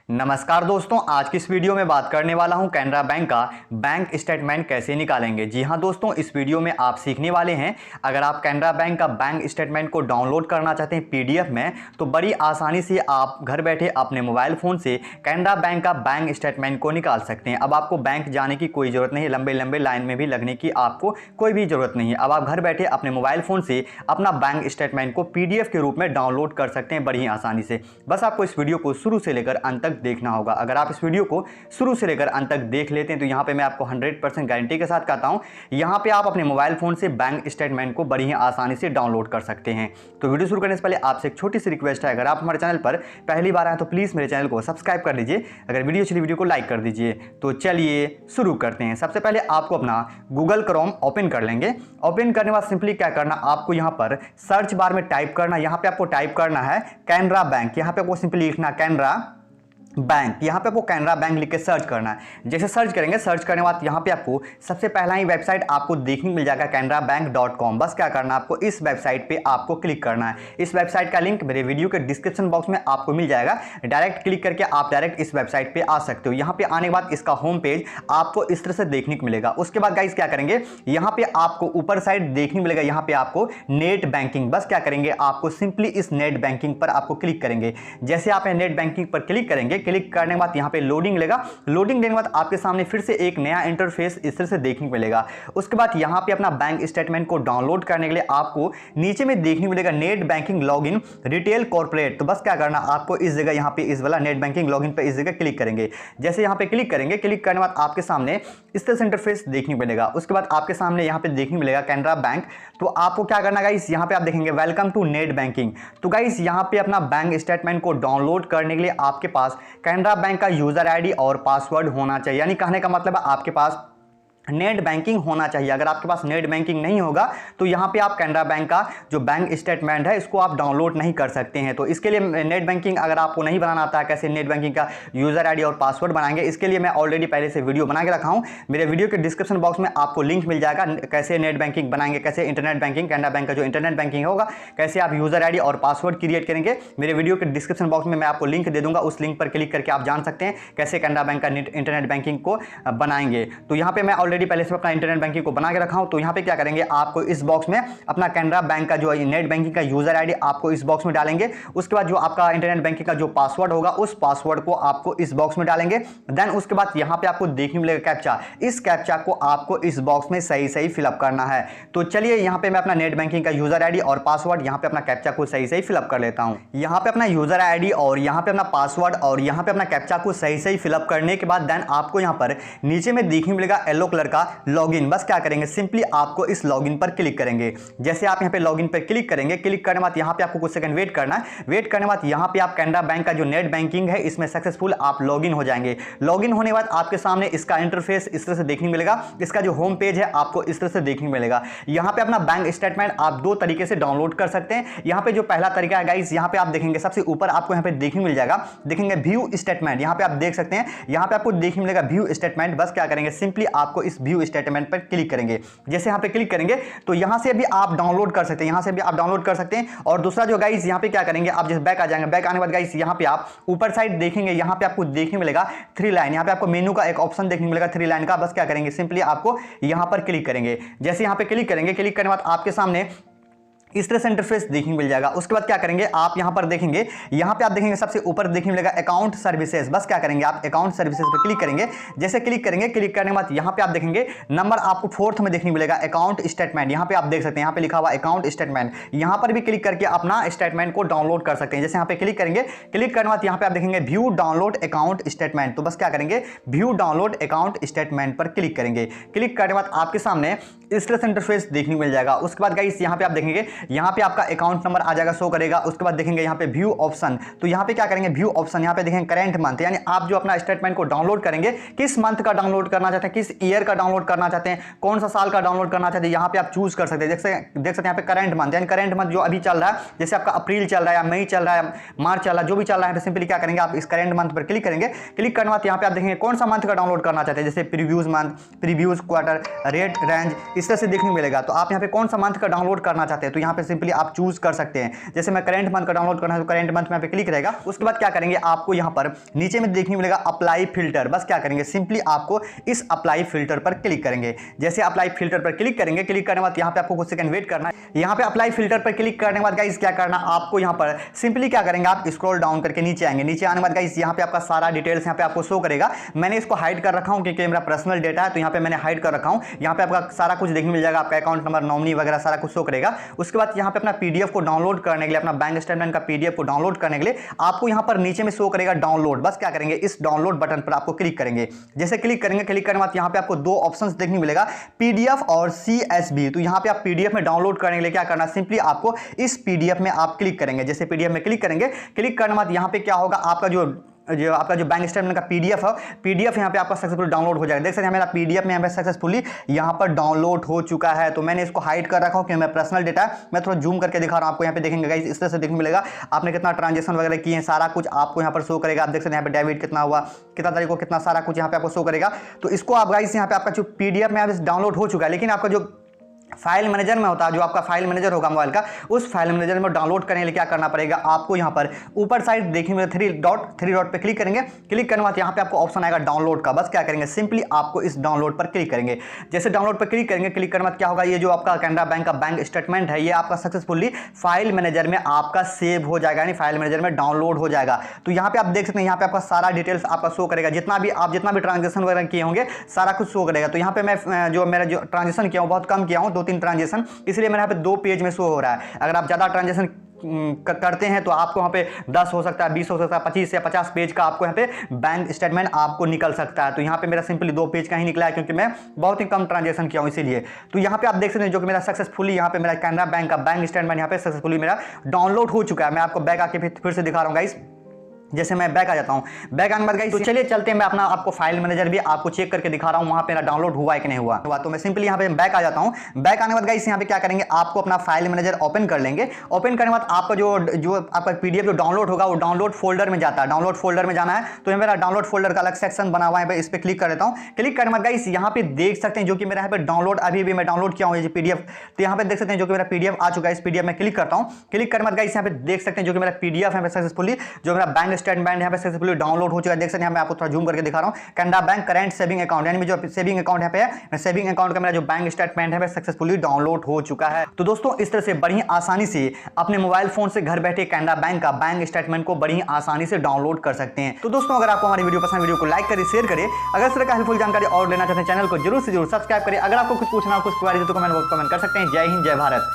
नमस्कार दोस्तों, आज की इस वीडियो में बात करने वाला हूं कैनरा बैंक का बैंक स्टेटमेंट कैसे निकालेंगे। जी हां दोस्तों, इस वीडियो में आप सीखने वाले हैं। अगर आप कैनरा बैंक का बैंक स्टेटमेंट को डाउनलोड करना चाहते हैं पीडीएफ में, तो बड़ी आसानी से आप घर बैठे अपने मोबाइल फ़ोन से कैनरा बैंक का बैंक स्टेटमेंट को निकाल सकते हैं। अब आपको बैंक जाने की कोई ज़रूरत नहीं है, लंबे लंबे लाइन में भी लगने की आपको कोई भी ज़रूरत नहीं है। अब आप घर बैठे अपने मोबाइल फ़ोन से अपना बैंक स्टेटमेंट को पीडीएफ के रूप में डाउनलोड कर सकते हैं बड़ी आसानी से। बस आपको इस वीडियो को शुरू से लेकर अंत तक देखना होगा। अगर आप इस वीडियो को शुरू से लेकर अंत तक देख लेते हैं तो यहाँ पे मैं आपको 100% गारंटी के साथ कहता हूँ, यहाँ पे आप अपने मोबाइल फोन से बैंक स्टेटमेंट को बड़ी ही आसानी से डाउनलोड कर सकते हैं। तो वीडियो शुरू करने से पहले आपसे एक छोटी सी रिक्वेस्ट है, अगर आप हमारे चैनल पर पहली बार आए तो प्लीज़ मेरे चैनल को सब्सक्राइब कर लीजिए। अगर वीडियो अच्छी वीडियो को लाइक कर दीजिए। तो चलिए शुरू करते हैं। सबसे पहले आपको अपना गूगल क्रोम ओपन कर लेंगे। ओपन करने के बाद सिंपली क्या करना, आपको यहाँ पर सर्च बार में टाइप करना, यहाँ पे आपको टाइप करना है कैनरा बैंक। यहाँ पे आपको सिंपली लिखना कैनरा बैंक, यहाँ पे आपको कैनरा बैंक लिख के सर्च करना है। जैसे सर्च करेंगे, सर्च करने के बाद यहाँ पे आपको सबसे पहला ही वेबसाइट आपको देखने मिल जाएगा canarabank.com। बस क्या करना है, आपको इस वेबसाइट पे आपको क्लिक करना है। इस वेबसाइट का लिंक मेरे वीडियो के डिस्क्रिप्शन बॉक्स में आपको मिल जाएगा। डायरेक्ट क्लिक करके आप डायरेक्ट इस वेबसाइट पे आ सकते हो। यहाँ पे आने के बाद इसका होम पेज आपको इस तरह से देखने को मिलेगा। उसके बाद गाइस क्या करेंगे, यहाँ पे आपको ऊपर साइड देखने मिलेगा, यहाँ पे आपको नेट बैंकिंग। बस क्या करेंगे, आपको सिंपली इस नेट बैंकिंग पर आपको क्लिक करेंगे। जैसे आप नेट बैंकिंग पर क्लिक करेंगे, क्लिक करने के बाद यहाँ पे लोडिंग लेगा। लोडिंग लेने के बाद आपके सामने फिर से एक नया इंटरफेस इस तरह से देखने को मिलेगा। उसके बाद यहाँ पे अपना बैंक स्टेटमेंट को डाउनलोड करने के लिए आपको नीचे में देखने मिलेगा net banking login retail corporate. तो बस क्या करना, आपको इस जगह यहाँ पे इस वाला नेट बैंकिंग लॉगिन पे इस जगह क्लिक करेंगे। जैसे यहाँ पे क्लिक करेंगे, क्लिक करने के बाद आपके सामने इस तरह से इंटरफेस देखने को मिलेगा। उसके बाद आपके सामने यहाँ पे देखने मिलेगा कैनरा बैंक। तो आपको क्या करना गाइस, यहाँ पे आप देखेंगे वेलकम टू नेट बैंकिंग। तो गाइस यहाँ पे अपना बैंक स्टेटमेंट को डाउनलोड करने के लिए आपके पास कैनरा बैंक का यूजर आईडी और पासवर्ड होना चाहिए। यानी कहने का मतलब है आपके पास नेट बैंकिंग होना चाहिए। अगर आपके पास नेट बैंकिंग नहीं होगा तो यहाँ पे आप कैनरा बैंक का जो बैंक स्टेटमेंट है इसको आप डाउनलोड नहीं कर सकते हैं। तो इसके लिए नेट बैंकिंग अगर आपको नहीं बनाना आता है, कैसे नेट बैंकिंग का यूजर आईडी और पासवर्ड बनाएंगे, इसके लिए मैं ऑलरेडी पहले से वीडियो बना के रखा हूँ। मेरे वीडियो के डिस्क्रिप्शन बॉक्स में आपको लिंक मिल जाएगा, कैसे नेट बैंकिंग बनाएंगे, कैसे इंटरनेट बैंकिंग, कैनरा बैंक का जो इंटरनेट बैंकिंग होगा, कैसे आप यूजर आईडी और पासवर्ड क्रिएट करेंगे। मेरे वीडियो के डिस्क्रिप्शन बॉक्स में मैं आपको लिंक दे दूंगा, उस लिंक पर क्लिक करके आप जान सकते हैं कैसे कैनरा बैंक का इंटरनेट बैंकिंग को बनाएंगे। तो यहाँ पे मैं ऑलरेडी पहले से अपना इंटरनेट बैंकिंग को बना के रखा हूं। तो यहां पे क्या करेंगे, आपको इस बॉक्स में अपना कैनरा बैंक का जो नेट बैंकिंग का यूजर आईडी आपको इस बॉक्स में डालेंगे। उसके बाद जो आपका इंटरनेट बैंकिंग का जो पासवर्ड होगा उस पासवर्ड को आपको इस बॉक्स में डालेंगे। देन उसके बाद यहां पे आपको देखने मिलेगा कैप्चा। इस कैप्चा को आपको इस बॉक्स में सही सही फिलअप करना है। तो चलिए यहां पे मैं अपना नेट बैंकिंग का यूजर आईडी और पासवर्ड यहां पे अपना कैप्चा को सही सही फिलअप कर लेता हूं। यहां पे अपना यूजर आईडी और यहां पे अपना पासवर्ड और यहां पे अपना कैप्चा को सही सही फिलअप करने के बाद देन आपको यहां पर नीचे में देखने मिलेगा येलो कलर का लॉगिन। बस क्या करेंगे, सिंपली आपको इस लॉगिन पर क्लिक करेंगे। जैसे आप यहां पे लॉगिन पर क्लिक करेंगे, क्लिक करने के बाद यहां पे आपको कुछ सेकंड वेट करना है। वेट करने के बाद यहां पे आप कैनरा बैंक का जो नेट बैंकिंग है इसमें सक्सेसफुल आप लॉगिन हो जाएंगे। लॉगिन होने के बाद आपके सामने इसका इंटरफेस इस तरह से देखने मिलेगा। इसका जो होम पेज है आपको इस तरह से देखने मिलेगा। यहां पे अपना बैंक स्टेटमेंट आप दो तरीके से डाउनलोड कर सकते हैं। यहां पे जो पहला तरीका है गाइस, यहां पे आप देखेंगे सबसे ऊपर आपको यहां पे देखने मिल जाएगा, देखेंगे व्यू स्टेटमेंट। यहां पे आप देख सकते हैं, यहां पे आपको देखने मिलेगा व्यू स्टेटमेंट। बस क्या करेंगे, सिंपली आपको इस व्यू स्टेटमेंट पर क्लिक करेंगे। जैसे यहां पे क्लिक करेंगे तो यहां से भी आप डाउनलोड कर सकते हैं, यहां से भी आप डाउनलोड कर सकते हैं। और दूसरा जो गाइस यहां पे क्या करेंगे, आप जैसे बैक आ जाएंगे, बैक आने के बाद गाइस यहां पे आप ऊपर साइड देखेंगे, यहां पे आपको देखने मिलेगा थ्री लाइन। यहां पे आपको मेनू का एक ऑप्शन देखने मिलेगा थ्री लाइन का। बस क्या करेंगे, सिंपली आपको यहां पर क्लिक करेंगे। जैसे यहां पे क्लिक करेंगे, क्लिक करने के बाद आपके सामने इस तरह से इंटरफेस देखने को मिल जाएगा। उसके बाद क्या करेंगे, आप यहां पर देखेंगे, यहां पे आप देखेंगे सबसे ऊपर देखने मिलेगा अकाउंट सर्विसेज। बस क्या करेंगे, आप अकाउंट सर्विसेज पर क्लिक करेंगे। जैसे क्लिक करेंगे, क्लिक करने के बाद यहां पे आप देखेंगे नंबर आपको फोर्थ में देखने मिलेगा अकाउंट स्टेटमेंट। यहां पे आप देख सकते हैं, यहां पे लिखा हुआ अकाउंट स्टेटमेंट। यहां पर भी क्लिक करके अपना स्टेटमेंट को डाउनलोड कर सकते हैं। जैसे यहां पे क्लिक करेंगे, क्लिक करने के बाद यहां पे आप देखेंगे व्यू डाउनलोड अकाउंट स्टेटमेंट। तो बस क्या करेंगे, व्यू डाउनलोड अकाउंट स्टेटमेंट पर क्लिक करेंगे। क्लिक करने के बाद आपके सामने इस तरह से इंटरफेस देखने को मिल जाएगा। उसके बाद गाइस यहां पे आप देखेंगे, यहां पे आपका अकाउंट नंबर आ जाएगा, शो करेगा। उसके बाद देखेंगे यहां पे व्यू ऑप्शन। तो यहां पे क्या करेंगे, व्यू ऑप्शन यहां पे देखेंगे करंट मंथ, यानी आप जो अपना स्टेटमेंट को डाउनलोड करेंगे किस मंथ का डाउनलोड करना चाहते हैं, किस ईयर का डाउनलोड करना चाहते हैं, कौन सा साल का डाउनलोड करना चाहते हैं, यहां पे आप चूज कर सकते हैं। देख सकते हैं यहां पे करंट मंथ, यानी करंट मंथ जो अभी चल रहा है, जैसे आपका अप्रैल चल रहा है या मई चल रहा है, मार्च चल रहा है, जो भी चल रहा है, सिंपली क्या करेंगे, आप इस करंट मंथ पर क्लिक करेंगे। क्लिक करने के बाद यहां पे आप देखेंगे कौन सा मंथ का डाउनलोड करना चाहते हैं, जैसे previews month, previews quarter, rate range, इस तरह से देखने मिलेगा। तो आप यहां पे कौन सा मंथ का डाउनलोड करना चाहते हैं, तो यहां यहाँ पे सिंपली आप चूज कर सकते हैं। जैसे मैं करंट मंथ का डाउनलोड करना है तो करंट मंथ में यहाँ पे क्लिक रहेगा। उसके बाद क्या करेंगे, आपको यहाँ पर नीचे में देखने मिलेगा अप्लाई फिल्टर। बस क्या करेंगे, सिंपली आपको इस अप्लाई फिल्टर पर क्लिक करेंगे। जैसे अप्लाई फिल्टर पर क्लिक करेंगे, क्लिक करने के बाद यहाँ पे आपको कुछ सेकंड वेट करना है। यहाँ पे अप्लाई फिल्टर पर क्लिक करने के बाद गाइस क्या करना, आपको यहाँ पर सिंपली क्या करेंगे, आप स्क्रॉल डाउन करके नीचे आएंगे। नीचे आने के बाद गाइस यहाँ पे आपका सारा डिटेल्स यहाँ पे आपको शो करेगा। मैंने इसको हाइड कर रखा हूँ क्योंकि मेरा पर्सनल डेटा है, तो यहाँ पे मैंने हाइड कर रखा हूँ। यहाँ पे आपका सारा कुछ देखने मिल जाएगा, आपका अकाउंट नंबर, नॉमिनी वगैरह सारा कुछ शो करेगा। उसके बाद यहाँ पे अपना पीडीएफ को डाउनलोड करने के लिए, अपना बैंक स्टेटमेंट का पीडीएफ को डाउनलोड करने के लिए आपको यहाँ पर नीचे में शो करेगा डाउनलोड। बस क्या करेंगे, इस डाउनलोड बटन पर आपको क्लिक करेंगे। जैसे क्लिक करेंगे, क्लिक करने के बाद यहाँ पे आपको दो ऑप्शंस देखने मिलेगा, पीडीएफ और सीएसवी। तो यहाँ पे आप पीडीएफ में डाउनलोड करने के लिए क्या करना, सिंपली आपको इस पीडीएफ में आप क्लिक करेंगे। जैसे पीडीएफ में क्लिक करेंगे, क्लिक करने के बाद यहाँ पे क्या होगा, आपका जो बैंक स्टेटमेंट का पीडीएफ है, पीडीएफ यहाँ पे आपका सक्सेसफुल डाउनलोड हो जाएगा। देख सकते हैं मेरा पीडीएफ में यहाँ पे सक्सेसफुली यहाँ पर डाउनलोड हो चुका है। तो मैंने इसको हाइड कर रखा हूँ क्योंकि मैं पर्सनल डेटा, मैं थोड़ा जूम करके दिखा रहा हूँ आपको। यहाँ पे देखेंगे गाइस, इस तरह से देखने मिलेगा आपने कितना ट्रांजेक्शन वगैरह किए हैं, सारा कुछ आपको यहाँ पर शो करेगा। आप देख सकते हैं यहाँ पे डेबिट कितना हुआ, कितना तारीख को कितना, सारा कुछ यहाँ पे आपको शो करेगा। तो इसको आप गाइस यहाँ पे आपका जो पीडीएफ में डाउनलोड हो चुका है, लेकिन आपका जो फाइल मैनेजर में होता है, जो आपका फाइल मैनेजर होगा मोबाइल का, उस फाइल मैनेजर में डाउनलोड करने के लिए क्या करना पड़ेगा, आपको यहाँ पर ऊपर साइड देखने में थ्री डॉट पे क्लिक करेंगे। क्लिक करने के बाद यहाँ पे आपको ऑप्शन आएगा डाउनलोड का। बस क्या करेंगे, सिंपली आपको इस डाउनलोड पर क्लिक करेंगे। जैसे डाउनलोड पर क्लिक करेंगे, क्लिक करने के बाद क्या होगा, ये जो आपका कैनरा बैंक का बैंक स्टेटमेंट है, ये आपका सक्सेसफुली फाइल मैनेजर में आपका सेव हो जाएगा, यानी फाइल मैनेजर में डाउनलोड हो जाएगा। तो यहाँ पे आप देख सकते हैं, यहाँ पे आपका सारा डिटेल्स आपका शो करेगा, जितना भी ट्रांजेक्शन वगैरह किए होंगे सारा कुछ शो करेगा। तो यहाँ पे मैं मेरा जो ट्रांजेक्शन किया हूँ बहुत कम किया हूँ, 2-3 ट्रांजेक्शन, इसलिए मेरे यहाँ पे 2 पेज में शो हो रहा है। अगर आप ज़्यादा ट्रांजेक्शन करते हैं तो आपको वहाँ पे 10 हो सकता है, 20 हो सकता है, 25 या 50 पेज का आपको यहाँ पे बैंक स्टेटमेंट आपको निकल सकता है। तो यहाँ पे मेरा सिंपली 2 पेज का ही निकला है क्योंकि मैं बहुत ही कम ट्रांजेक्शन किया हूँ इसीलिए। तो यहाँ पे आप देख सकते हैं जो कि मेरा सक्सेसफुली यहाँ पे मेरा कैनरा बैंक का बैंक स्टेटमेंट यहाँ पे सक्सेसफुली मेरा डाउनलोड हो चुका है। मैं आपको बैक आके फिर से दिखा रहा हूँ गाइस। जैसे मैं बैक आ जाता हूँ, बैक आने के बाद गाइस तो चलिए चलते हैं, मैं अपना आपको फाइल मैनेजर भी आपको चेक करके दिखा रहा हूँ वहाँ पे मेरा डाउनलोड हुआ है कि नहीं हुआ। तो मैं सिंपली यहाँ पे बैक आ जाता हूँ। बैक आने के बाद गाइस यहाँ पे क्या करेंगे, आपको अपना फाइल मैनेजर ओपन कर लेंगे। ओपन करने के बाद आपका जो आपका पीडीएफ जो डाउनलोड होगा वो डाउनलोड फोल्डर में जाता है। डाउनलोड फोल्डर में जाना है तो मेरा डाउनलोड फोल्डर का अलग सेक्शन बना हुआ है, इस पर क्लिक कर देता हूँ। क्लिक करने के बाद गाइस यहाँ पे देख सकते हैं जो कि मेरा यहाँ पे डाउनलोड अभी भी मैं डाउनलोड किया हूँ ये पीडीएफ। तो यहाँ पे देख सकते हैं जो कि मेरा पीडीएफ आ चुका है। इस पीडीएफ में क्लिक करता हूँ। क्लिक करने के बाद गाइस यहाँ पे देख सकते हैं जो कि मेरा पीडीएफ है सक्सेसफुली, जो मेरा बैंक स्टेटमेंट यहाँ पे डाउनलोड हो चुका है। देख सकते हैं, मैं आपको थोड़ा जूम करके दिखा रहा हूं। Canara bank current saving account, यानी जो सेविंग अकाउंट यहाँ पे है, सेविंग अकाउंट का मेरा जो बैंक स्टेटमेंट है सक्सेसफुली डाउनलोड हो चुका है। तो दोस्तों इस तरह से बड़ी आसानी से अपने मोबाइल फोन से घर बैठे कैनरा बैंक का बैंक स्टेटमेंट को बड़ी आसानी से डाउनलोड कर सकते हैं। तो दोस्तों अगर आपको हमारी वीडियो पसंद, वीडियो को लाइक करें, शेयर करें। अगर इस तरह का हेल्पफुल जानकारी और लेना चाहते हैं चैनल को जरूर से जरूर सब्सक्राइब करें। अगर आपको कुछ पूछना हो, कुछ क्वेरी हो तो कमेंट बॉक्स में कमेंट कर सकते हैं। जय हिंद, जय भारत।